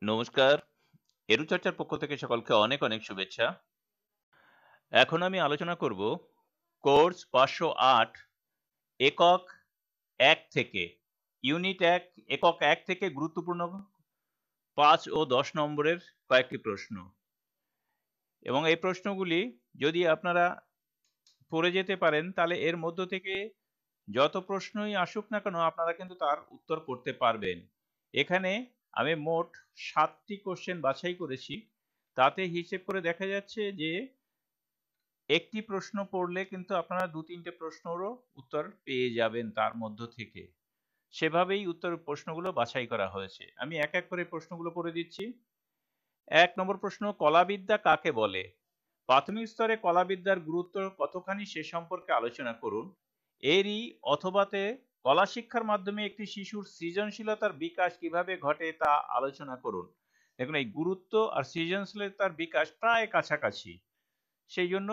নমস্কার। এরুচর্চার পক্ষ থেকে সকলকে অনেক, অনেক শুভেচ্ছা। এখন আমি আলোচনা করব কোর্স ৫০৮ একক ১ থেকে ইউনিট ১ একক ১ থেকে গুরুত্বপূর্ণ ৫ ও ১০ নম্বরের কয়েকটি প্রশ্ন। এবং এই প্রশ্নগুলি যদি আপনারা পড়ে যেতে পারেন তাহলে এর মধ্য থেকে যত প্রশ্নই আসুক না কেন আপনারা কিন্তু তার উত্তর করতে পারবেন। এখানে আমি মোট ৭টি কোশ্চেন বাছাই করেছি। তাতে হিসেব করে দেখা যাচ্ছে যে একটি প্রশ্ন পড়লে কিন্তু আপনারা ২-৩ টে প্রশ্নেরও উত্তর পেয়ে যাবেন তার মধ্য থেকে। সেভাবেই প্রশ্নগুলো বাছাই করা হয়েছে। আমি এক, এক করে প্রশ্নগুলো পড়ে দিচ্ছি। ১ নম্বর প্রশ্ন, কলাবিদ্যা কাকে বলে? প্রাথমিক স্তরে কলাবিদ্যার গুরুত্ব কতখানি সে সম্পর্কে আলোচনা করুন। এরই অথবাতে কলা শিক্ষার মাধ্যমে একটি শিশুর সৃজনশীলতার বিকাশ কিভাবে ঘটে তা আলোচনা করুন। দেখুন এই গুরুত্ব আর সৃজনশীলতার বিকাশ প্রায় কাছাকাছি। সেই জন্য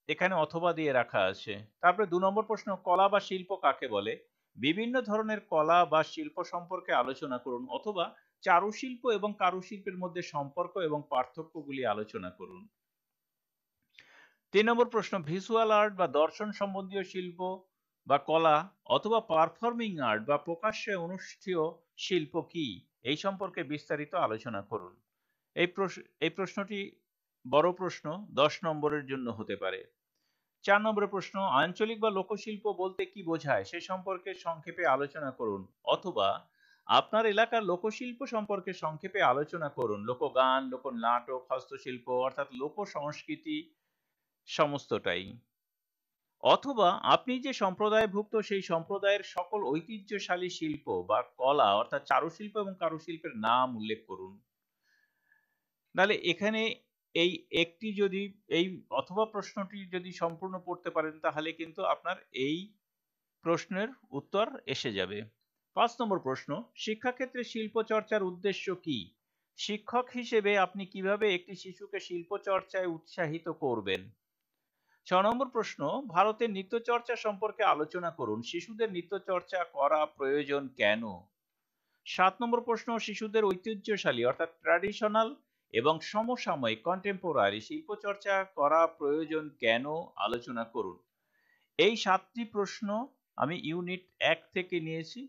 এখানে অথবা দিয়ে রাখা আছে। তারপরে ২ নম্বর প্রশ্ন, কলা বা শিল্প কাকে বলে? বিভিন্ন ধরনের কলা বা শিল্প সম্পর্কে আলোচনা করুন অথবা চারুশিল্প এবং কারুশিল্পের মধ্যে সম্পর্ক এবং পার্থক্যগুলি আলোচনা করুন। ৩ নম্বর প্রশ্ন, ভিজুয়াল আর্ট বা দর্শন সম্বন্ধীয় শিল্প বা কলা অথবা পারফর্মিং আর্ট বা প্রকাশ্যে অনুষ্ঠেয় শিল্প কি? এই সম্পর্কে বিস্তারিত আলোচনা করুন। এই প্রশ্নটি বড় প্রশ্ন, ১০ নম্বরের জন্য হতে পারে। ৪ নম্বরের প্রশ্ন, আঞ্চলিক বা লোকশিল্প বলতে কি বোঝায় সে সম্পর্কে সংক্ষেপে আলোচনা করুন অথবা আপনার এলাকার লোকশিল্প সম্পর্কে সংক্ষেপে আলোচনা করুন। লোকগান, লোকনাটক, হস্তশিল্প অর্থাৎ লোক সংস্কৃতি সমস্তটাই। অথবা আপনি যে সম্প্রদায়ভুক্ত সেই সম্প্রদায়ের সকল ঐতিহ্যশালী শিল্প বা কলা অর্থাৎ চারুশিল্প এবং কারুশিল্পের নাম উল্লেখ করুন। তাহলে এখানে এই একটি যদি এই অথবা প্রশ্নটি যদি সম্পূর্ণ পড়তে পারেন তাহলে কিন্তু আপনার এই প্রশ্নের উত্তর এসে যাবে। ৫ নম্বর প্রশ্ন, শিক্ষাক্ষেত্রে শিল্প চর্চার উদ্দেশ্য কি? শিক্ষক হিসেবে আপনি কিভাবে একটি শিশুকে শিল্প চর্চায় উৎসাহিত করবেন? ৬ নম্বর প্রশ্ন, ভারতের নৃত্য চর্চা সম্পর্কে আলোচনা করুন। শিশুদের নৃত্য চর্চা করা প্রয়োজন কেন? ৭ নম্বর প্রশ্ন, শিশুদের ঐতিহ্যশালী অর্থাৎ ট্র্যাডিশনাল এবং সমসাময়িক কন্টেম্পোরারি শিল্পচর্চা করা প্রয়োজন কেন আলোচনা করুন। এই ৭টি প্রশ্ন আমি ইউনিট ১ থেকে নিয়েছি।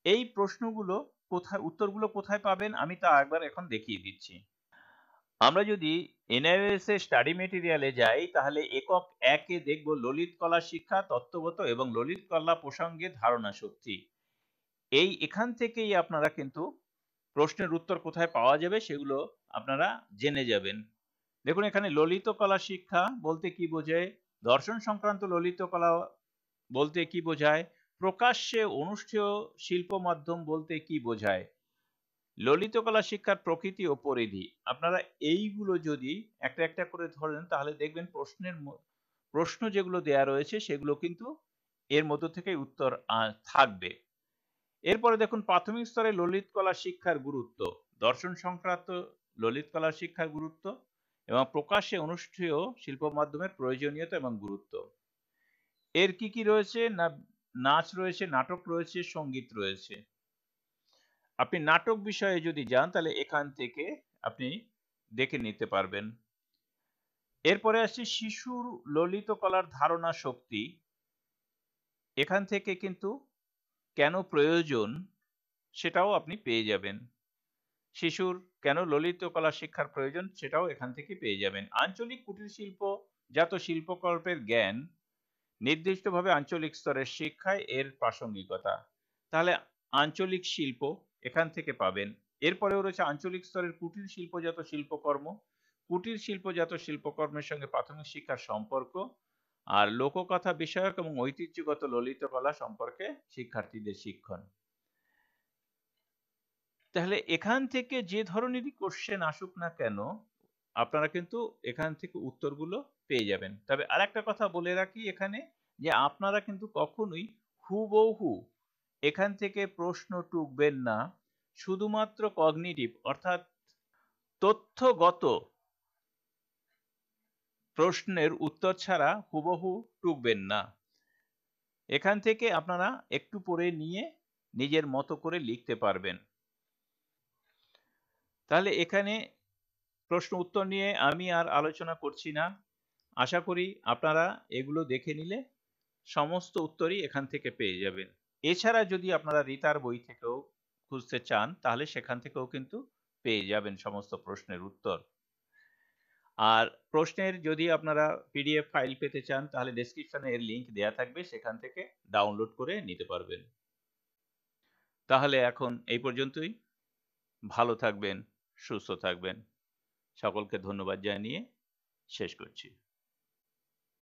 এই প্রশ্নগুলো উত্তরগুলো কোথায় পাবেন আমি তা একবার এখন দেখিয়ে দিচ্ছি। আমরা যদি এনআইওএস এর স্টাডি মেটেরিয়ালে যাই তাহলে একক ১ এ দেখব ললিত কলা শিক্ষা তত্ত্বগত এবং ললিত কলা প্রসঙ্গে ধারণা শক্তি। এখান থেকেই আপনারা কিন্তু প্রশ্নের উত্তর কোথায় পাওয়া যাবে সেগুলো আপনারা জেনে যাবেন। দেখুন এখানে ললিত কলা শিক্ষা বলতে কি বোঝায়, দর্শন সংক্রান্ত ললিত কলা বলতে কি বোঝায়, প্রকাশ্যে অনুষ্ঠেয় শিল্প মাধ্যম বলতে কি বোঝায়, ললিত কলা শিক্ষার প্রকৃতি ও পরিধি। আপনারা এইগুলো যদি একটা একটা করে ধরেন তাহলে দেখবেন প্রশ্ন যেগুলো দেয়া রয়েছে সেগুলো কিন্তু এর মধ্য থেকে উত্তর থাকবে। এরপরে দেখুন প্রাথমিক স্তরে ললিত কলা শিক্ষার গুরুত্ব, দর্শন সংক্রান্ত ললিত কলা শিক্ষার গুরুত্ব এবং প্রকাশ্যে অনুষ্ঠেয় শিল্প মাধ্যমের প্রয়োজনীয়তা এবং গুরুত্ব। এর কি কি রয়েছে না, নাচ রয়েছে, নাটক রয়েছে, সঙ্গীত রয়েছে। আপনি নাটক বিষয়ে যদি যান তাহলে এখান থেকে আপনি দেখে নিতে পারবেন। এরপরে আসছে শিশুর ললিত কলার ধারণা শক্তি। এখান থেকে কিন্তু কেন প্রয়োজন সেটাও আপনি পেয়ে যাবেন। শিশুর কেন ললিত কলা শিক্ষার প্রয়োজন সেটাও এখান থেকে পেয়ে যাবেন। আঞ্চলিক কুটির শিল্প জাত শিল্পকল্পের জ্ঞান, নির্দিষ্টভাবে আঞ্চলিক স্তরের শিক্ষায় এর প্রাসঙ্গিকতা। তাহলে আঞ্চলিক শিল্প এখান থেকে পাবেন। এরপরেও রয়েছে আঞ্চলিক স্তরের কুটির শিল্পজাত শিল্পকর্ম, কুটির শিল্পজাত শিল্পকর্মের সঙ্গে প্রাথমিক শিক্ষার সম্পর্ক, আর লোককথা বিষয়ক এবং ঐতিহ্যগত ললিত কলা সম্পর্কে শিক্ষার্থীদের শিক্ষণ। তাহলে এখান থেকে যে ধরনেরই কোশ্চেন আসুক না কেন আপনারা কিন্তু এখান থেকে উত্তরগুলো পেয়ে যাবেন। তবে আরেকটা কথা বলে রাখি এখানে, যে আপনারা কিন্তু কখনোই হুবহু এখান থেকে প্রশ্ন টুকবেন না। শুধুমাত্র কগনিটিভ অর্থাৎ তথ্যগত প্রশ্নের উত্তর ছাড়া হুবহু টুকবেন না। এখান থেকে আপনারা একটু পড়ে নিয়ে নিজের মতো করে লিখতে পারবেন। তাহলে এখানে প্রশ্ন উত্তর নিয়ে আমি আর আলোচনা করছি না। আশা করি আপনারা এগুলো দেখে নিলে সমস্ত উত্তরই এখান থেকে পেয়ে যাবেন। এছাড়া যদি আপনারা রিতার বই থেকেও খুঁজতে চান তাহলে সেখান থেকেও কিন্তু পেয়ে যাবেন সমস্ত প্রশ্নের উত্তর। আর প্রশ্নের যদি আপনারা পিডিএফ ফাইল পেতে চান তাহলে ডেসক্রিপশনে এর লিংক দেয়া থাকবে, সেখান থেকে ডাউনলোড করে নিতে পারবেন। তাহলে এখন এই পর্যন্তই। ভালো থাকবেন, সুস্থ থাকবেন। সকলকে ধন্যবাদ জানিয়ে শেষ করছি।